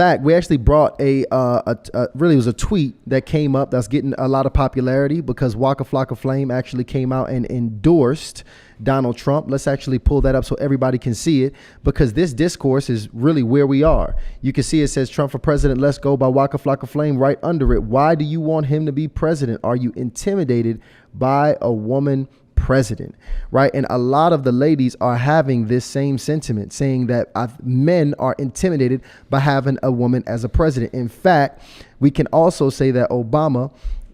fact, we actually brought really it was a tweet that came up that's getting a lot of popularity because Waka Flocka Flame actually came out and endorsed Donald Trump. Let's actually pull that up so everybody can see it, because this discourse is really where we are. You can see it says Trump for president, let's go, by Waka Flocka Flame right under it. Why do you want him to be president? Are you intimidated by a woman president? Right? And a lot of the ladies are having this same sentiment, saying that men are intimidated by having a woman as a president. In fact, we can also say that Obama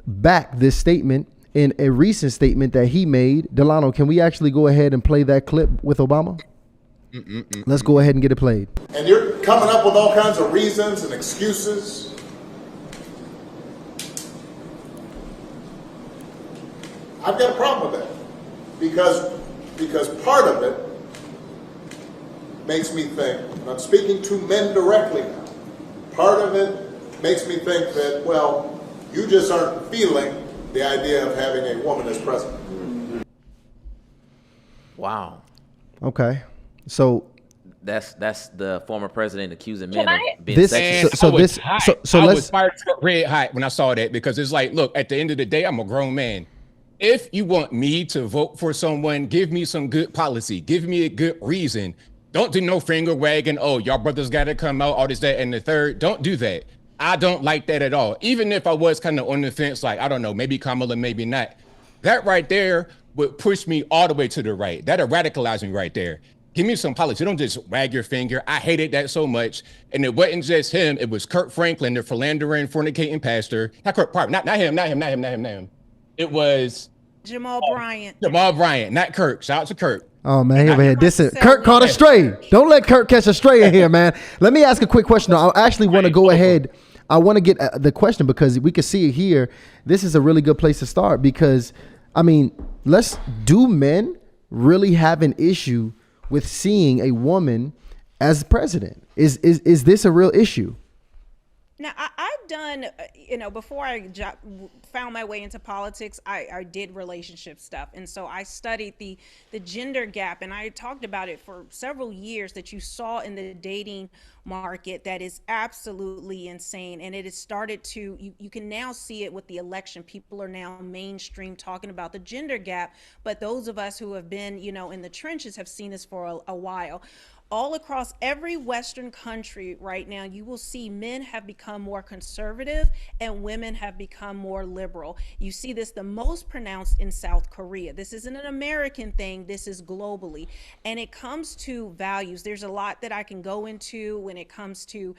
backed this statement in a recent statement that he made. Delano, can we actually go ahead and play that clip with Obama? Let's go ahead and get it played. And you're coming up with all kinds of reasons and excuses. I've got a problem with that because part of it makes me think, and I'm speaking to men directly now, part of it makes me think that, well, you just aren't feeling the idea of having a woman as president. Wow. Okay. So that's the former president accusing men of being this sexist. so I let's was fired red hot when I saw that, because it's like, look, at the end of the day, I'm a grown man. If you want me to vote for someone, give me some good policy, give me a good reason. Don't do no finger wagging. Oh, y'all brothers got to come out, all this, that, and the third. Don't do that. I don't like that at all. Even if I was kind of on the fence, like, I don't know, maybe Kamala, maybe not. That right there would push me all the way to the right. That'll radicalize me right there. Give me some policy. Don't just wag your finger. I hated that so much. And it wasn't just him. It was Kirk Franklin, the philandering, fornicating pastor. Not Kirk, pardon, not him. It was Jamal Bryant. Jamal Bryant, not Kirk. Shout out to Kirk. Oh man, over here. This is Kirk caught a stray. Don't let Kirk catch a stray in here, man. Let me ask a quick question. I actually want to go ahead. I want to get the question because we can see it here. This is a really good place to start because, I mean, do men really have an issue with seeing a woman as president? Is this a real issue? Now, I've done, before I found my way into politics, I did relationship stuff. And so I studied the gender gap, and I talked about it for several years that you saw in the dating market that is absolutely insane. And it has started to, you can now see it with the election. People are now mainstream talking about the gender gap. But those of us who have been, in the trenches have seen this for a while. All across every Western country right now, you will see men have become more conservative and women have become more liberal. You see this the most pronounced in South Korea. This isn't an American thing, this is globally. And it comes to values. There's a lot that I can go into when it comes to,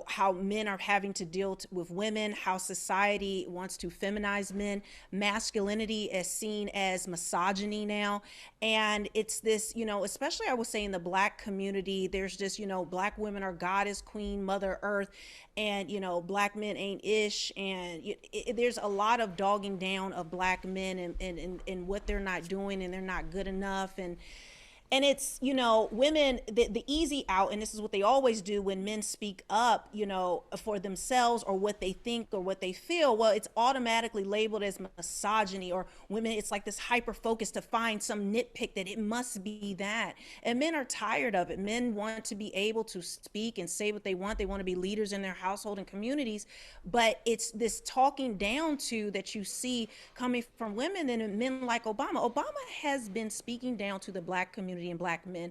how men are having to deal with women, how society wants to feminize men. Masculinity is seen as misogyny now. And it's this, especially I would say in the Black community, there's just, Black women are goddess, queen, mother earth, and, Black men ain't ish. And there's a lot of dogging down of Black men and what they're not doing, and they're not good enough. And it's, women, the easy out, and this is what they always do when men speak up, for themselves or what they think or what they feel. Well, it's automatically labeled as misogyny, or women, it's like this hyper focus to find some nitpick that it must be that. And men are tired of it. Men want to be able to speak and say what they want. They want to be leaders in their household and communities. But it's this talking down to that you see coming from women and men like Obama. Obama has been speaking down to the Black community and Black men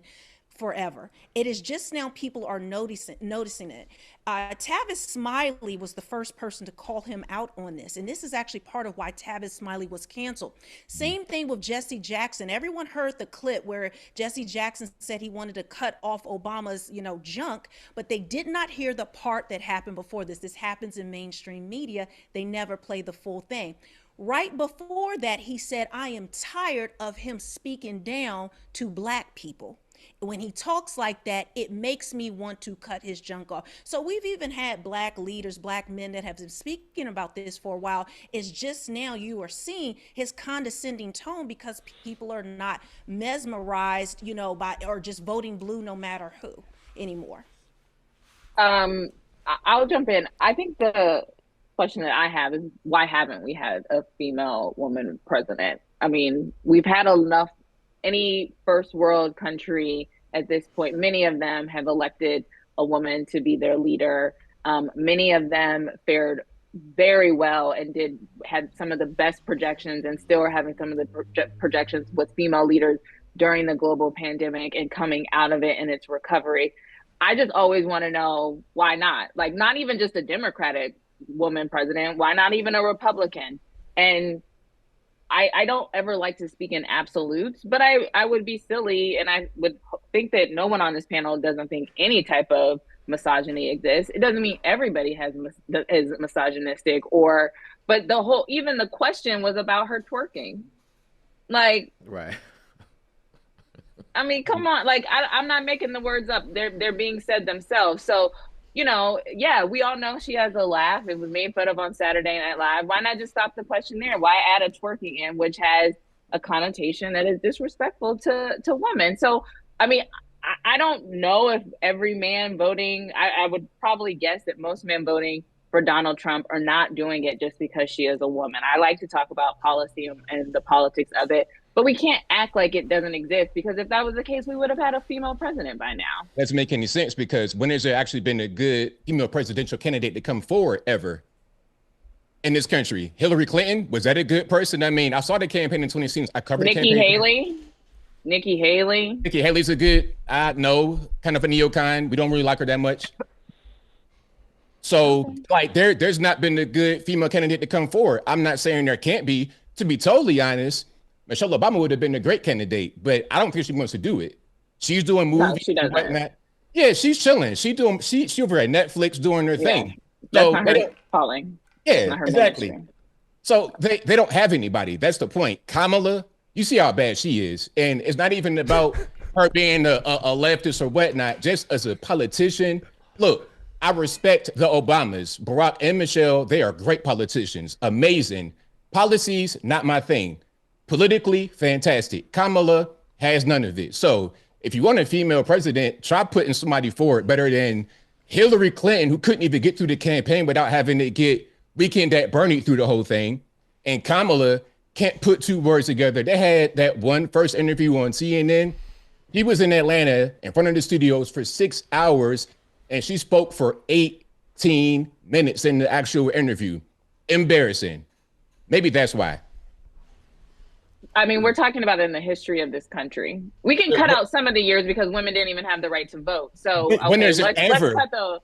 forever. It is just now people are noticing it. Tavis Smiley was the first person to call him out on this. And this is actually part of why Tavis Smiley was canceled. Same thing with Jesse Jackson. Everyone heard the clip where Jesse Jackson said he wanted to cut off Obama's, junk, but they did not hear the part that happened before this. This happens in mainstream media. They never play the full thing. Right before that, he said, I am tired of him speaking down to Black people. When he talks like that, it makes me want to cut his junk off. So we've even had Black leaders, Black men that have been speaking about this for a while. It's just now you are seeing his condescending tone because people are not mesmerized, by or just voting blue no matter who anymore. I'll jump in. I think the question that I have is, why haven't we had a female woman president? I mean, we've had enough. Any first world country at this point, many of them have elected a woman to be their leader. Many of them fared very well and had some of the best projections, and still are having some of the projections with female leaders during the global pandemic and coming out of it and its recovery. I just always want to know, why not? Like, not even just a Democratic woman president, why not even a Republican? And I don't ever like to speak in absolutes, but I would be silly, and I would think that no one on this panel doesn't think any type of misogyny exists. It doesn't mean everybody is misogynistic, but even the question was about her twerking. Like, Right. I mean, come on. Like, I'm not making the words up. They're being said themselves. So, yeah, we all know she has a laugh. It was made fun of on Saturday Night Live. Why not just stop the question there? Why add a twerking in, which has a connotation that is disrespectful to women? So, I mean, I don't know if every man voting, I would probably guess that most men voting for Donald Trump are not doing it just because she is a woman. I like to talk about policy and the politics of it, but we can't act like it doesn't exist, because if that was the case, we would have had a female president by now. Doesn't make any sense, because when has there actually been a good female presidential candidate to come forward ever in this country? Hillary Clinton, was that a good person? I mean, I saw the campaign in 2016. I covered the campaign. Nikki Haley. Nikki Haley's a good, no, kind of a neocon. We don't really like her that much. So, like, there's not been a good female candidate to come forward. I'm not saying there can't be. To be totally honest, Michelle Obama would have been a great candidate, but I don't think she wants to do it. She's doing movies. No, she doesn't. Right now. Yeah, she's chilling. She over at Netflix doing her thing. That's So not her calling. yeah, exactly. So they don't have anybody. That's the point. Kamala, you see how bad she is. And it's not even about her being a leftist or whatnot, just as a politician. Look, I respect the Obamas. Barack and Michelle, they are great politicians. Amazing. Policies, not my thing. Politically, fantastic. Kamala has none of it. So if you want a female president, try putting somebody forward better than Hillary Clinton, who couldn't even get through the campaign without having to get Weekend at Bernie through the whole thing. And Kamala can't put two words together. They had that one first interview on CNN. He was in Atlanta in front of the studios for 6 hours, and she spoke for 18 minutes in the actual interview. Embarrassing. Maybe that's why. I mean, we're talking about it in the history of this country. We can cut out some of the years because women didn't even have the right to vote. So when okay, has let's cut the.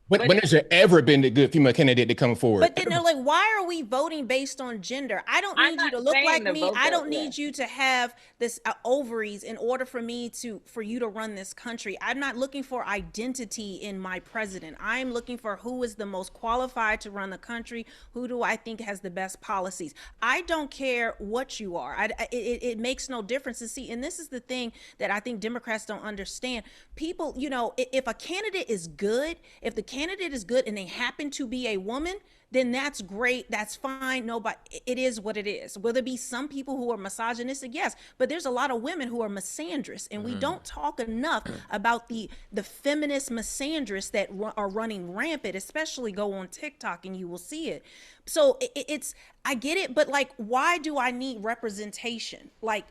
When has there ever been a good female candidate to come forward? But then they're like, why are we voting based on gender? I don't need you to look like me. I don't need you to have this ovaries in order for you to run this country. I'm not looking for identity in my president. I'm looking for who is the most qualified to run the country. Who do I think has the best policies? I don't care what you are. It makes no difference. And see, and this is the thing that I think Democrats don't understand. People, if a candidate is good, if the candidate is good and they happen to be a woman, then that's great. That's fine. Nobody, it is what it is. Will there be some people who are misogynistic? Yes, but there's a lot of women who are misandrous, and we don't talk enough about the feminist misandrous that are running rampant. Especially go on TikTok and you will see it. So it's I get it, but like, why do I need representation? Like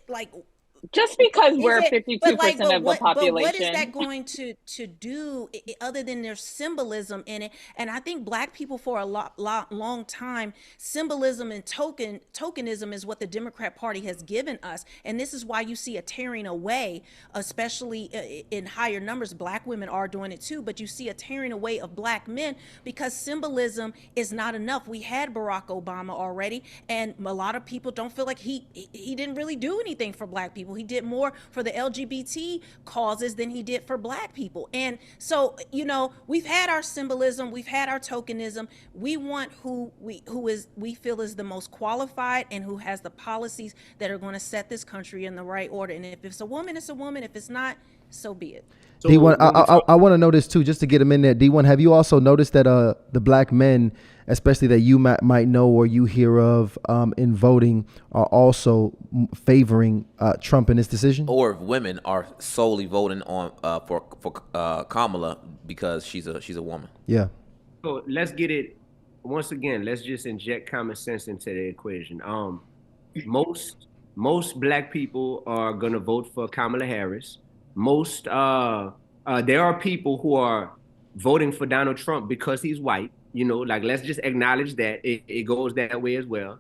like. Just because we're 52% of the population. But what is that going to do other than there's symbolism in it? And I think Black people for a long time, symbolism and tokenism is what the Democrat Party has given us. And this is why you see a tearing away, especially in higher numbers. Black women are doing it too, but you see a tearing away of Black men because symbolism is not enough. We had Barack Obama already, and a lot of people don't feel like he didn't really do anything for Black people. He did more for the LGBT causes than he did for Black people. And so, we've had our symbolism, we've had our tokenism. We want who we feel is the most qualified and who has the policies that are going to set this country in the right order. And if it's a woman, it's a woman. If it's not, so be it. So D1, I want to know this too, just to get them in there. D1, have you also noticed that the Black men, especially that you might know or you hear of in voting, are also favoring Trump in this decision? Or if women are solely voting on for Kamala because she's a woman. Yeah. So let's get it once again. Let's just inject common sense into the equation. Most Black people are gonna vote for Kamala Harris. Most there are people who are voting for Donald Trump because he's white. Like let's just acknowledge that it goes that way as well.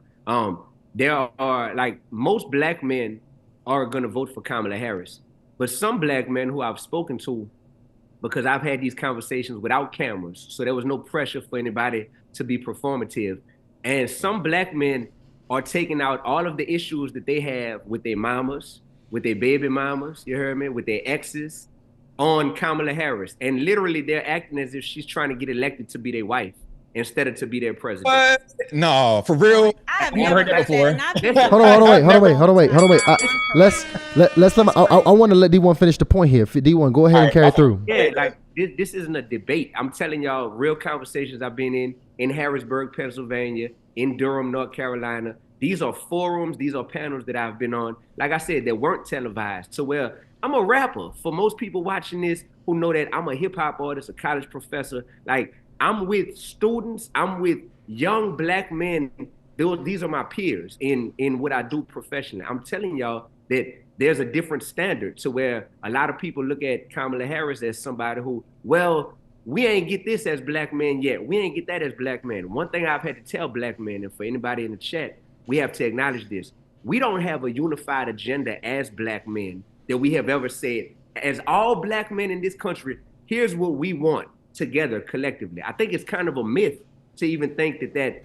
There are like most black men are gonna vote for Kamala Harris, but some black men who I've spoken to, because I've had these conversations without cameras, so there was no pressure for anybody to be performative. And some black men are taking out all of the issues that they have with their mamas, with their baby mamas, you heard me, with their exes, on Kamala Harris. And literally they're acting as if she's trying to get elected to be their wife instead of to be their president. What? No, for real. I have I've never never heard that before. and I've been- Hold on, wait. Let's let I want to let D1 finish the point here. D1, go ahead and carry it through. Yeah, like this isn't a debate. I'm telling y'all real conversations I've been in Harrisburg, Pennsylvania, in Durham, North Carolina. These are forums, these are panels that I've been on. Like I said, they weren't televised. So where I'm a rapper. For most people watching this who know that I'm a hip hop artist, a college professor, like I'm with students, I'm with young black men. These are my peers in what I do professionally. I'm telling y'all that there's a different standard to where a lot of people look at Kamala Harris as somebody who, well, we ain't get this as black men yet. We ain't get that as black men. One thing I've had to tell black men, and for anybody in the chat, we have to acknowledge this. We don't have a unified agenda as black men that we have ever said, as all black men in this country, here's what we want together collectively. I think it's kind of a myth to even think that that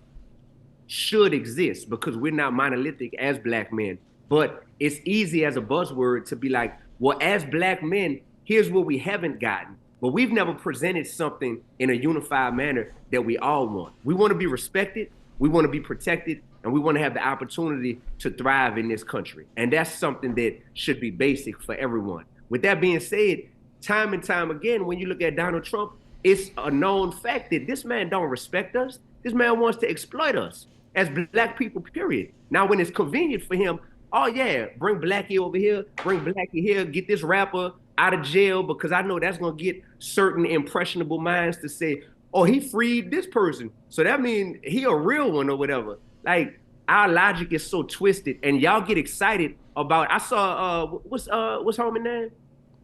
should exist because we're not monolithic as black men. But it's easy as a buzzword to be like, well, as black men, here's what we haven't gotten. But we've never presented something in a unified manner that we all want. We want to be respected, we want to be protected, and we want to have the opportunity to thrive in this country. And that's something that should be basic for everyone. With that being said, time and time again, when you look at Donald Trump, it's a known fact that this man don't respect us. This man wants to exploit us as black people, period. Now, when it's convenient for him, oh yeah, bring Blackie over here, bring Blackie here, get this rapper out of jail because I know that's gonna get certain impressionable minds to say, oh, he freed this person. So that means he a real one or whatever. Like, our logic is so twisted and y'all get excited about, I saw, what's homie name?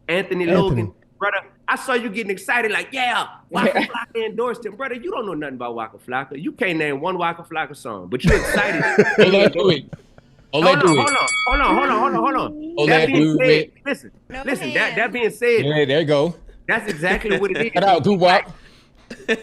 Anthony Logan. Brother, I saw you getting excited like, yeah, Waka Flocka endorsed him. Brother, you don't know nothing about Waka Flocka. You can't name one Waka Flocka song, but you're excited. Hold on. That being said, listen, No listen. hand. That being said, Yeah, there you go. that's exactly what it is. Shout out Doo-Wop.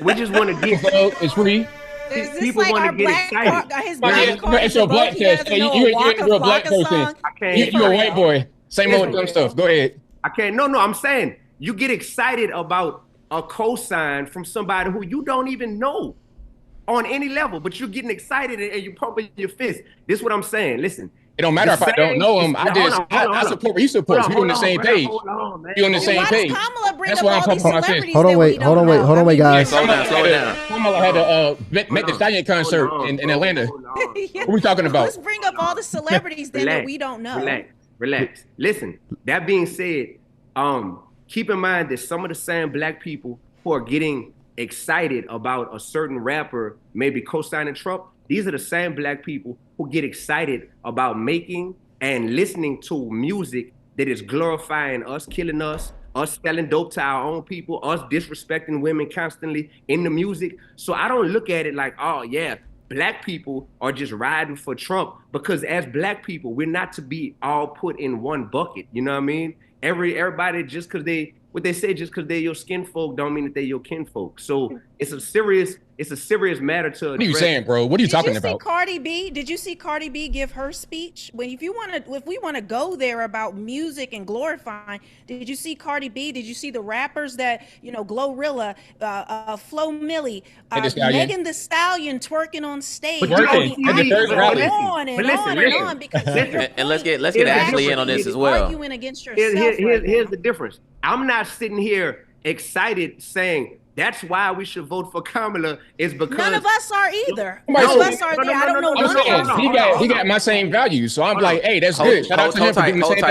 We just want to get It's free. Is this people like wanna our get black excited. card, his Yeah, black card? it's your black test. Hey, you ain't a real black person. I can't. You a white boy. Same old Listen. dumb stuff. Go ahead. I can't. No, I'm saying you get excited about a cosign from somebody who you don't even know on any level, but you're getting excited and you're pumping your fist. This is what I'm saying. Listen. It don't matter if I don't know him. I support what he supports. We on the same page. We on the same Why page. does Kamala bring That's up why I'm all these pumping my fist. celebrities Hold on, that wait, we don't hold on, wait, know? hold on, wait, guys. Slow down. Kamala had a Met the Stallion concert in Atlanta. Yeah. What we talking about? Let's bring up all the celebrities then that we don't know. Relax. Listen, that being said, keep in mind that some of the same black people who are getting excited about a certain rapper maybe co-signing Trump, these are the same black people who get excited about making and listening to music that is glorifying us, killing us selling dope to our own people, us disrespecting women constantly in the music. So I don't look at it like, oh yeah, black people are just riding for Trump, because as black people, we're not to be all put in one bucket. You know what I mean? Everybody, just because they're your skin folk don't mean that they're your kinfolk. So it's a serious matter to address. What are you saying, bro? What are you talking about? Did you see Cardi B give her speech? If we want to go there about music and glorifying, did you see Cardi B? Did you see the rappers that, Glorilla, Flo Milli, Megan Thee Stallion twerking on stage? On and on because And let's get Ashley in on this as well. Arguing against yourself. Here's the difference. I'm not sitting here excited saying that's why we should vote for Kamala, is because none of us are either. No, None of us are there. I don't know I'm one saying person. he got my same values, so I'm like, hey, that's Hold good. Shout out to him for doing the same thing.